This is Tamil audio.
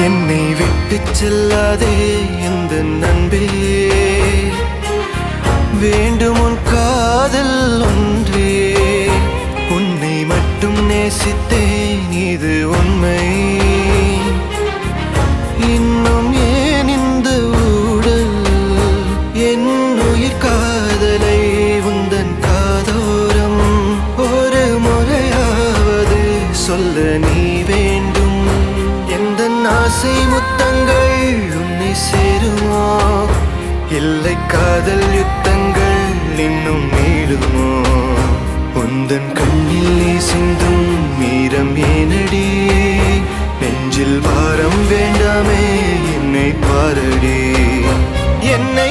என்னை விட்டு செல்லாதே எந்த நண்பே, வேண்டும் உன் காதல் ஒன்றே. உன்னை மட்டும் நேசித்தேன் இது உண்மை. இன்னும் ஏன் இந்த ஊடல் என் உயிர் காதலை உந்தன் காதோரம் ஒரு முறையாவது சொல்ல நீ வேண்டும். எந்த ஆசை முத்தங்கள் உன்னை சேருமோ, இல்லை காதல் யுத்தங்கள் இன்னும் நீடுமோ. உந்தன் கண்ணில் நீ சிந்தும் மீரம் ஏனடி, நெஞ்சில் பாரம் வேண்டாமே என்னை பாரடி. என்னை